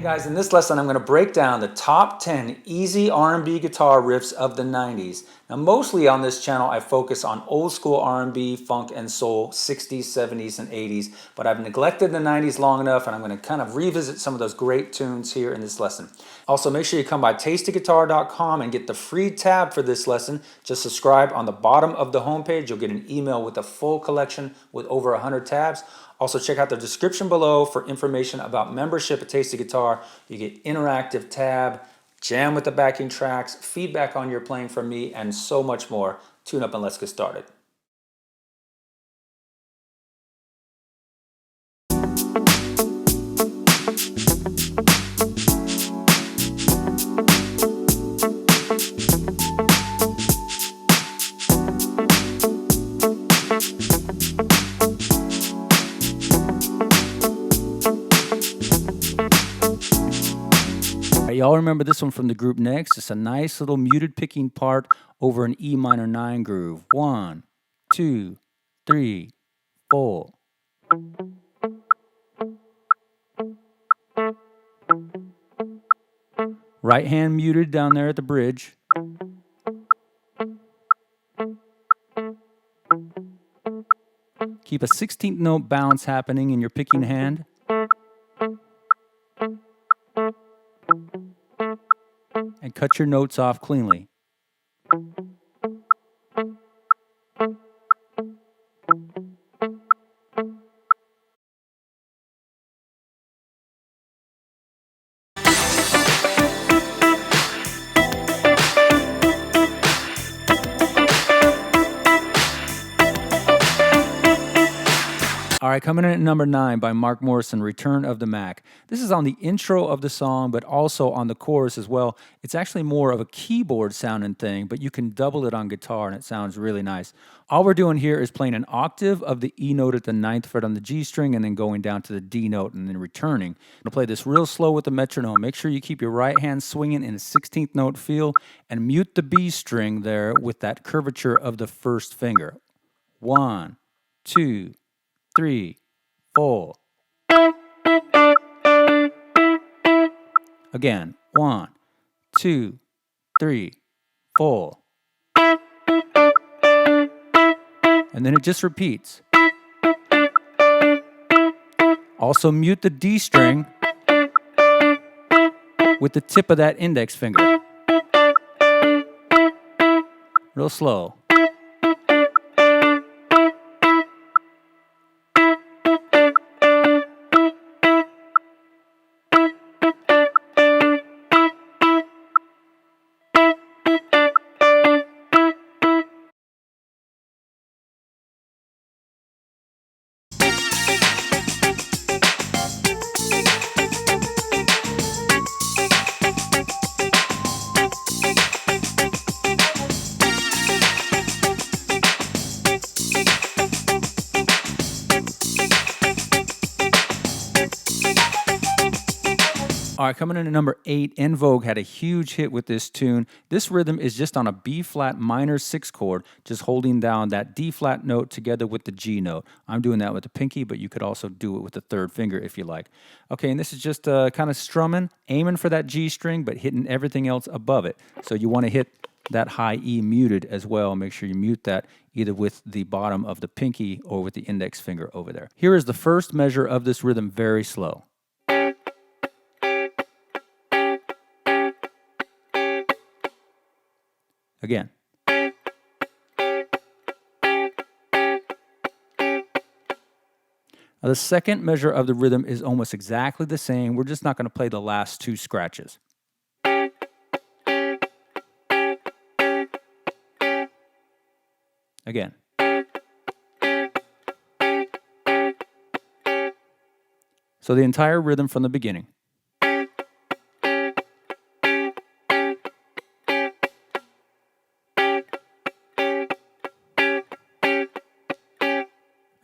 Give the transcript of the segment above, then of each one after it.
guys, in this lesson I'm going to break down the top 10 easy R&B guitar riffs of the 90s. Now mostly on this channel I focus on old school R&B, funk and soul, 60s, 70s and 80s, but I've neglected the 90s long enough and I'm going to kind of revisit some of those great tunes here in this lesson. Also make sure you come by TastyGuitar.com and get the free tab for this lesson. Just subscribe on the bottom of the homepage. You'll get an email with a full collection with over 100 tabs. Also check out the description below for information about membership at Tasty Guitar. You get interactive tab, jam with the backing tracks, feedback on your playing from me, and so much more. Tune up and let's get started. Y'all remember this one from the group Next? It's a nice little muted picking part over an E minor 9 groove. 1, 2, 3, 4. Right hand muted down there at the bridge. Keep a 16th note bounce happening in your picking hand. And cut your notes off cleanly. All right, coming in at number 9 by Mark Morrison, Return of the Mack. This is on the intro of the song, but also on the chorus as well. It's actually more of a keyboard sounding thing, but you can double it on guitar and it sounds really nice. All we're doing here is playing an octave of the E note at the 9th fret on the G string and then going down to the D note and then returning. I'm gonna play this real slow with the metronome. Make sure you keep your right hand swinging in a 16th note feel and mute the B string there with that curvature of the first finger. 1, 2, 3, 4. Again, 1, 2, 3, 4. And then it just repeats. Also mute the D string with the tip of that index finger. Real slow. All right, coming in at number 8, En Vogue had a huge hit with this tune. This rhythm is just on a B-flat minor 6 chord, just holding down that D-flat note together with the G note. I'm doing that with the pinky, but you could also do it with the third finger if you like. Okay, and this is just kind of strumming, aiming for that G string, but hitting everything else above it. So you want to hit that high E muted as well. Make sure you mute that either with the bottom of the pinky or with the index finger over there. Here is the first measure of this rhythm, very slow. Again. Now the second measure of the rhythm is almost exactly the same. We're just not going to play the last 2 scratches. Again. So the entire rhythm from the beginning.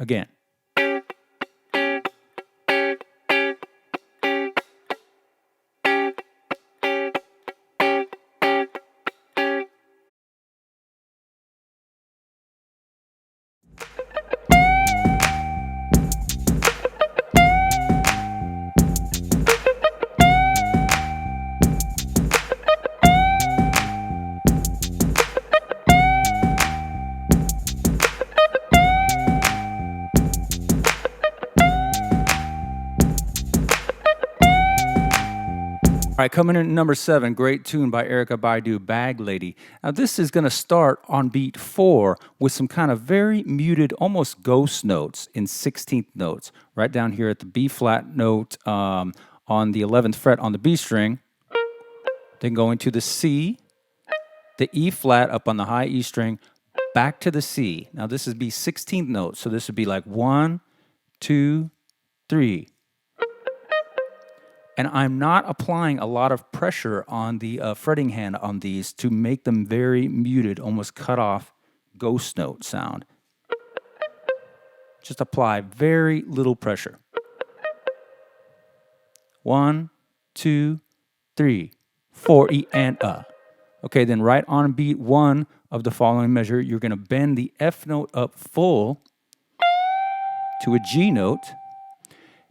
Again. right, coming in at number 7, great tune by Erykah Badu, Bag Lady. Now this is going to start on beat 4 with some kind of very muted, almost ghost notes in 16th notes, right down here at the B flat note on the 11th fret on the B string, then going to the C, the E flat up on the high E string, back to the C. Now this is B 16th notes, so this would be like 1, 2, 3. And I'm not applying a lot of pressure on the fretting hand on these to make them very muted, almost cut off ghost note sound. Just apply very little pressure. 1, 2, 3, 4, E and A. Okay, then right on beat 1 of the following measure, you're going to bend the F note up full to a G note.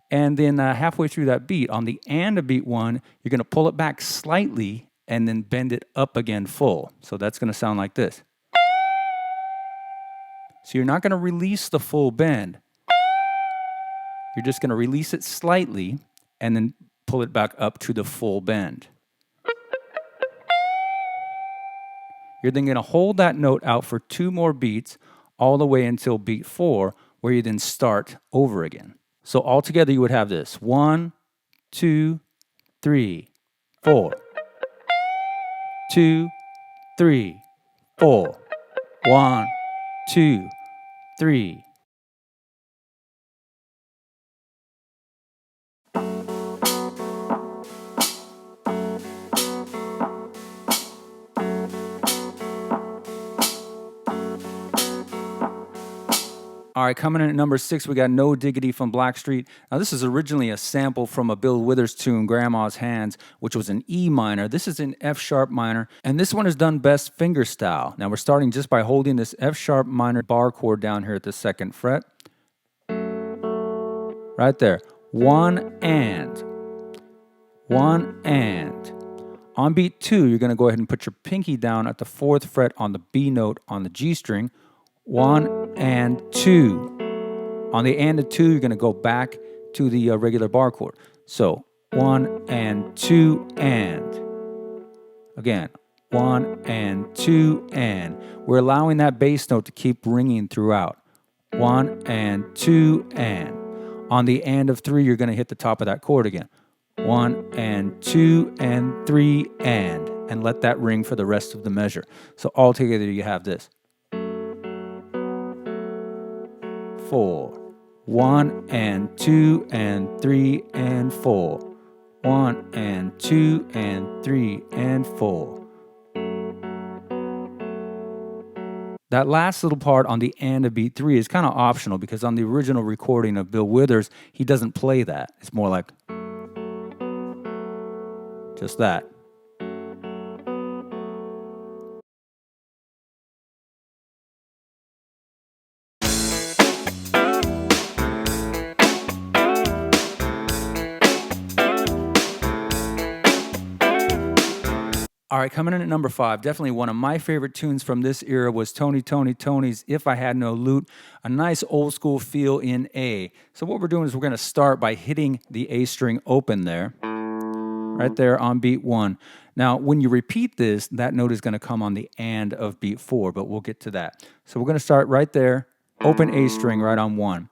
And then halfway through that beat, on the and of beat 1, you're going to pull it back slightly and then bend it up again full. So that's going to sound like this. So you're not going to release the full bend. You're just going to release it slightly and then pull it back up to the full bend. You're then going to hold that note out for 2 more beats all the way until beat 4, where you then start over again. So altogether you would have this: 1, 2, 3, 4. 2, 3, 4. 1, 2, 3. All right, coming in at number 6, we got No Diggity from Blackstreet. Now, this is originally a sample from a Bill Withers tune, Grandma's Hands, which was an E minor. This is an F sharp minor, and this one is done best finger style. Now, we're starting just by holding this F sharp minor bar chord down here at the 2nd fret. Right there. 1 and. 1 and. On beat 2, you're going to go ahead and put your pinky down at the 4th fret on the B note on the G string. 1 and 2. On the and of 2, you're going to go back to the regular bar chord. So 1 and 2 and. Again, 1 and 2 and. We're allowing that bass note to keep ringing throughout. 1 and 2 and. On the and of 3, you're going to hit the top of that chord again. 1 and 2 and 3 and let that ring for the rest of the measure. So all together you have this. 4. 1 and 2 and 3 and 4. 1 and 2 and 3 and 4. That last little part on the and of beat 3 is kind of optional because on the original recording of Bill Withers, he doesn't play that. It's more like just that. All right, coming in at number 5, definitely one of my favorite tunes from this era was Tony's If I Had No Loot, a nice old school feel in A. So what we're doing is we're going to start by hitting the A string open there, right there on beat 1. Now, when you repeat this, that note is going to come on the and of beat 4, but we'll get to that. So we're going to start right there, open A string right on 1.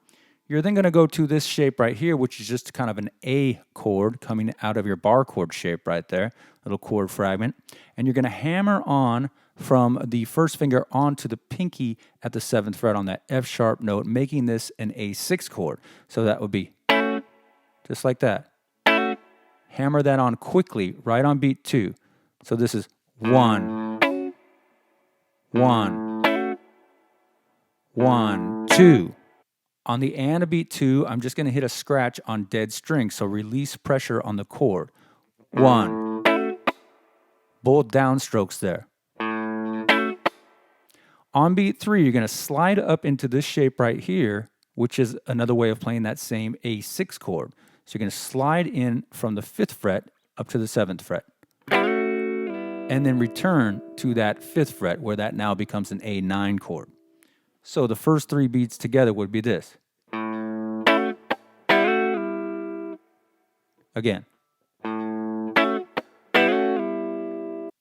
You're then going to go to this shape right here, which is just kind of an A chord coming out of your bar chord shape right there, little chord fragment. And you're going to hammer on from the first finger onto the pinky at the 7th fret on that F sharp note, making this an A6 chord. So that would be just like that. Hammer that on quickly right on beat 2. So this is 1, 1, 1, 2. On the and of beat 2, I'm just going to hit a scratch on dead string, so release pressure on the chord. 1. Both downstrokes there. On beat 3, you're going to slide up into this shape right here, which is another way of playing that same A6 chord. So you're going to slide in from the 5th fret up to the 7th fret. And then return to that 5th fret, where that now becomes an A9 chord. So the first 3 beats together would be this. Again.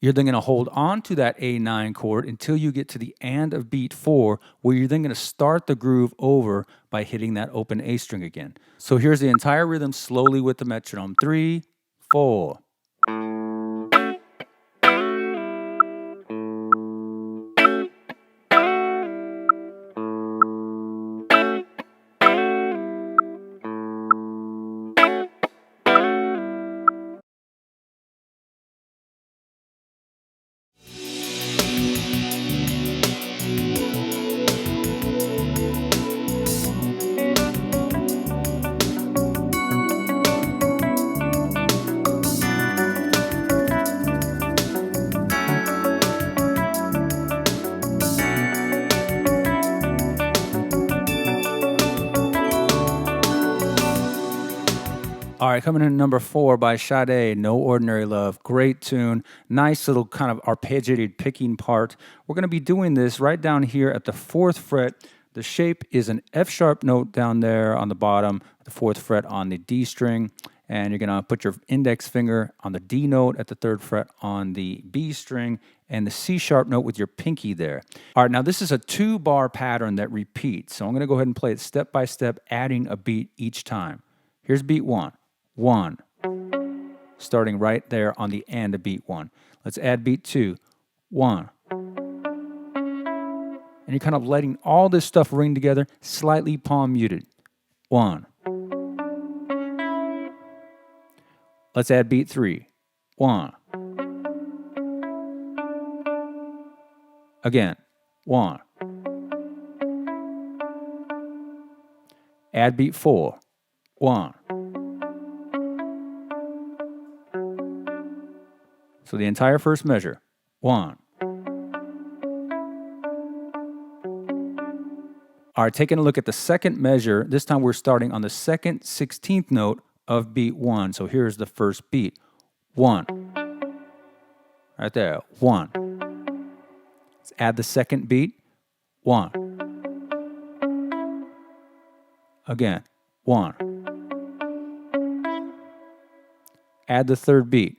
You're then going to hold on to that A9 chord until you get to the end of beat 4, where you're then going to start the groove over by hitting that open A string again. So here's the entire rhythm slowly with the metronome. 3, 4. All right, coming in at number 4 by Sade, No Ordinary Love. Great tune. Nice little kind of arpeggiated picking part. We're going to be doing this right down here at the 4th fret. The shape is an F sharp note down there on the bottom, the 4th fret on the D string. And you're going to put your index finger on the D note at the 3rd fret on the B string and the C sharp note with your pinky there. All right, now this is a 2-bar pattern that repeats. So I'm going to go ahead and play it step by step, adding a beat each time. Here's beat 1. 1, starting right there on the end of beat 1. Let's add beat 2, 1. And you're kind of letting all this stuff ring together, slightly palm muted. 1. Let's add beat 3, 1. Again, 1. Add beat 4, 1. So the entire first measure, 1. All right, taking a look at the second measure, this time we're starting on the 2nd 16th note of beat 1. So here's the first beat, 1. Right there, 1. Let's add the second beat, 1. Again, 1. Add the third beat,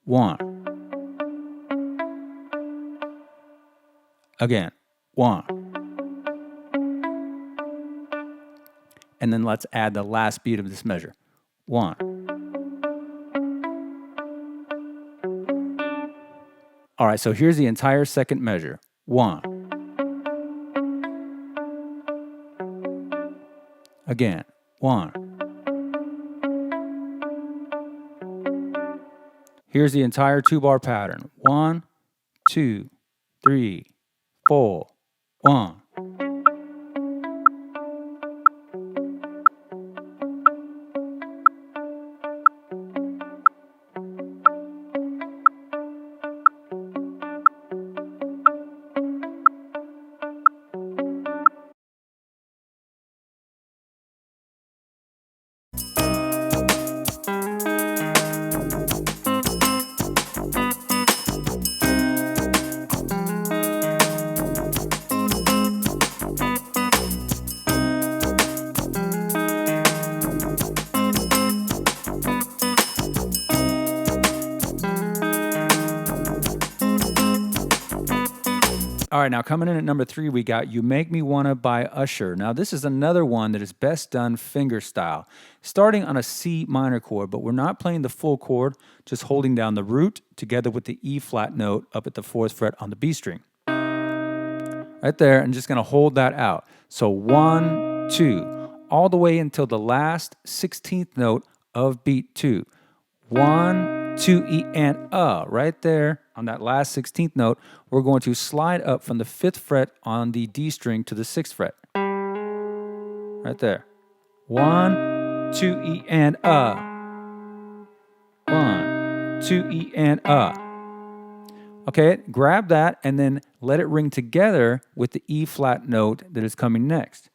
1. Again, 1. And then let's add the last beat of this measure. 1. All right, so here's the entire second measure. 1. Again, 1. Here's the entire 2-bar pattern. 1, 2, 3, 4, 1. All right, now coming in at number 3, we got You Make Me Wanna by Usher. Now this is another one that is best done finger style, starting on a C minor chord, but we're not playing the full chord, just holding down the root together with the E flat note up at the 4th fret on the B string. Right there, and just gonna hold that out. So 1, 2, all the way until the last 16th note of beat 2. 1, 2, E, and right there on that last 16th note, we're going to slide up from the 5th fret on the D string to the 6th fret. Right there. 1, 2, E, and 1, 2, E, and Okay, grab that and then let it ring together with the E flat note that is coming next.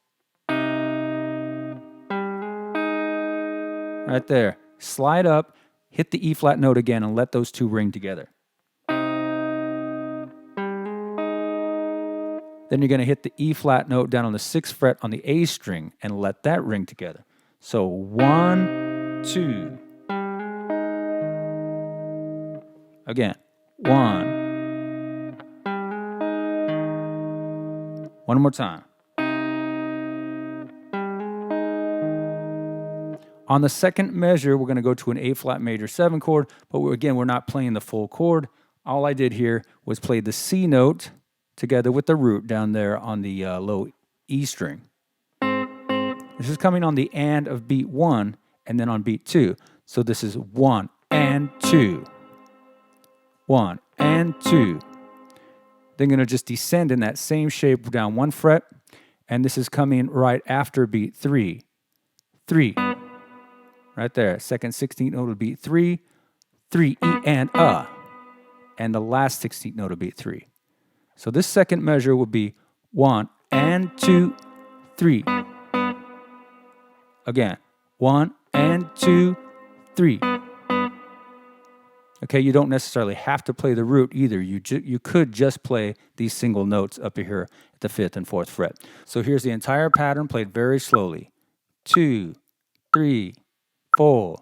Right there. Slide up, hit the E flat note again, and let those two ring together. Then you're going to hit the E flat note down on the 6th fret on the A string and let that ring together. So 1, 2. Again, 1, One more time. On the second measure, we're going to go to an A flat major 7 chord, but we're not playing the full chord. All I did here was play the C note together with the root down there on the low E string. This is coming on the and of beat 1 and then on beat 2. So this is 1 and 2. 1 and 2. Then going to just descend in that same shape down 1 fret, and this is coming right after beat 3. 3. Right there, second 16th note of beat 3, 3 E and and the last 16th note of beat 3. So this second measure would be 1 and 2, 3. Again, 1 and 2, 3. Okay, you don't necessarily have to play the root either. You could just play these single notes up here at the 5th and 4th fret. So here's the entire pattern played very slowly. 2, 3, 4.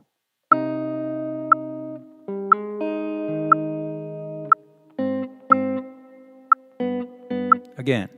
Again.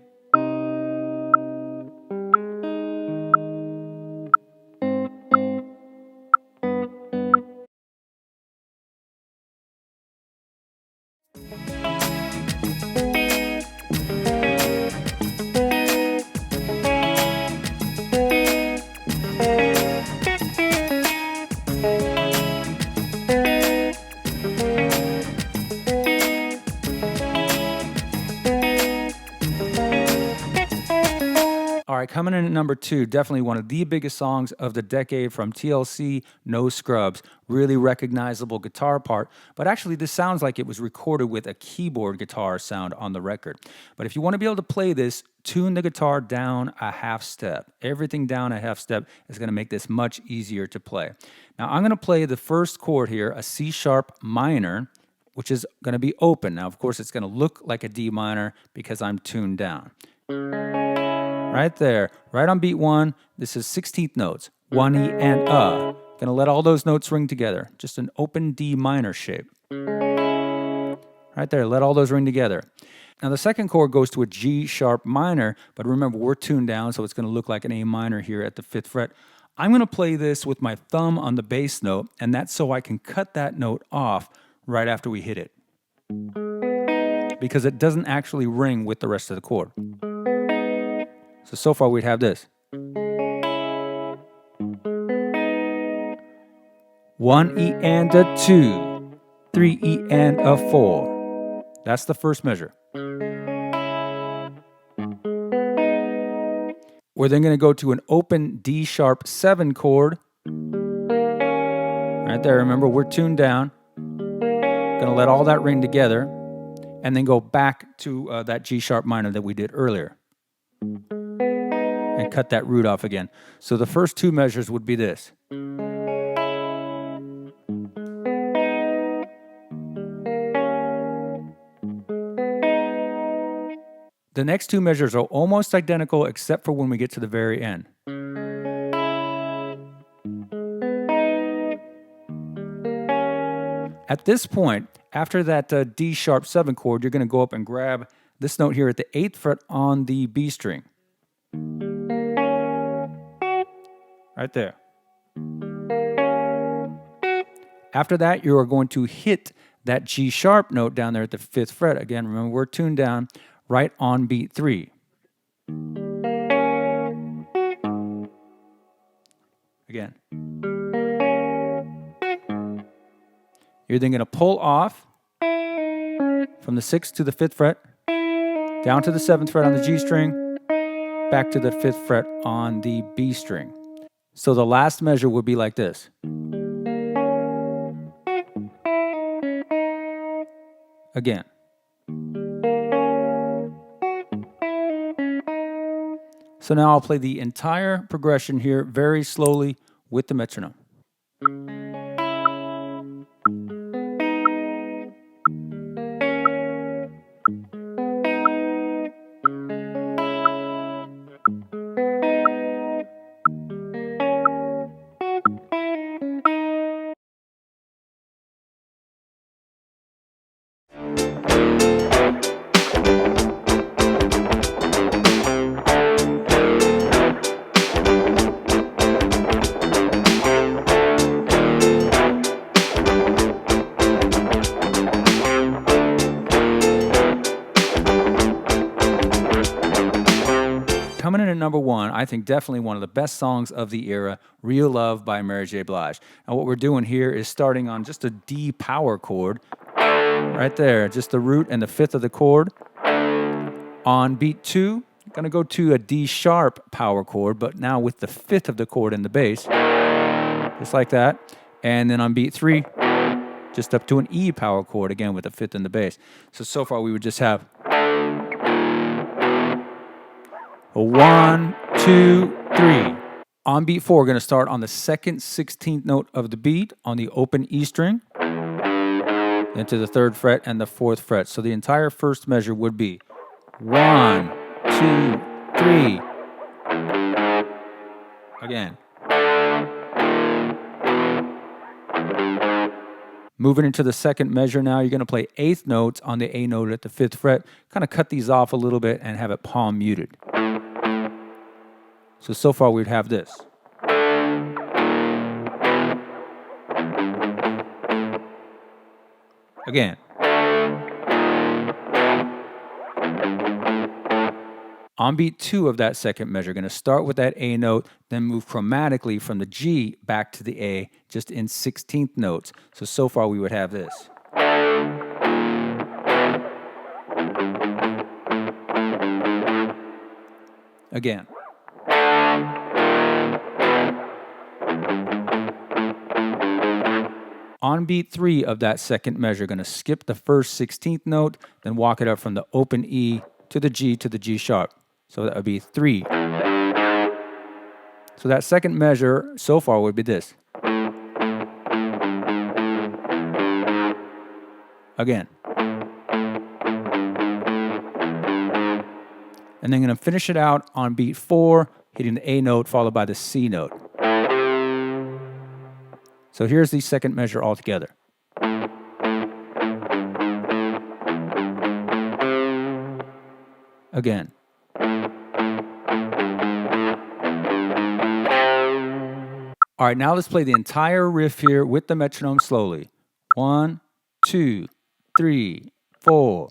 All right, coming in at number 2, definitely one of the biggest songs of the decade from TLC, No Scrubs. Really recognizable guitar part, but actually this sounds like it was recorded with a keyboard guitar sound on the record. But if you want to be able to play this, tune the guitar down a half step. Everything down a half step is going to make this much easier to play. Now I'm going to play the first chord here, a C sharp minor, which is going to be open. Now, of course, it's going to look like a D minor because I'm tuned down. Right there, right on beat 1, this is 16th notes, 1 E and Gonna let all those notes ring together, just an open D minor shape. Right there, let all those ring together. Now the second chord goes to a G sharp minor, but remember we're tuned down, so it's gonna look like an A minor here at the 5th fret. I'm gonna play this with my thumb on the bass note, and that's so I can cut that note off right after we hit it, because it doesn't actually ring with the rest of the chord. So far we'd have this. 1 E and a 2, 3 E and a 4. That's the first measure. We're then going to go to an open D sharp 7 chord. Right there, remember we're tuned down. Going to let all that ring together and then go back to that G sharp minor that we did earlier. And cut that root off again. So the first 2 measures would be this. The next 2 measures are almost identical except for when we get to the very end. At this point, after that D sharp 7 chord, you're going to go up and grab this note here at the 8th fret on the B string. Right there. After that, you are going to hit that G sharp note down there at the 5th fret. Again, remember we're tuned down right on beat 3. Again. You're then going to pull off from the 6th to the 5th fret, down to the 7th fret on the G string, back to the 5th fret on the B string. So the last measure would be like this. Again. So now I'll play the entire progression here very slowly with the metronome. number one, I think definitely one of the best songs of the era, Real Love by Mary J. Blige. Now what we're doing here is starting on just a D power chord, right there, just the root and the fifth of the chord. On beat 2, I'm going to go to a D sharp power chord, but now with the fifth of the chord in the bass, just like that. And then on beat 3, just up to an E power chord, again with the fifth in the bass. So far we would just have a 1, 2, 3. On beat 4, we're going to start on the second 16th note of the beat on the open E string, then to the 3rd fret and the 4th fret. So the entire first measure would be 1, 2, 3. Again. Moving into the second measure now, you're going to play 8th notes on the A note at the 5th fret. Kind of cut these off a little bit and have it palm muted. So far we'd have this. Again. On beat 2 of that second measure, going to start with that A note, then move chromatically from the G back to the A, just in 16th notes. So far we would have this. Again. On beat 3 of that second measure, going to skip the first 16th note, then walk it up from the open E to the G sharp. So that would be 3. So that second measure so far would be this. Again. And then going to finish it out on beat 4, hitting the A note followed by the C note. So here's the second measure all together. Again. All right, now let's play the entire riff here with the metronome slowly. 1, 2, 3, 4.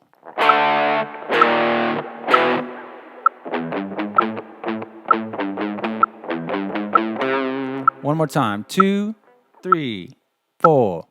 One more time. 2, 3, 4.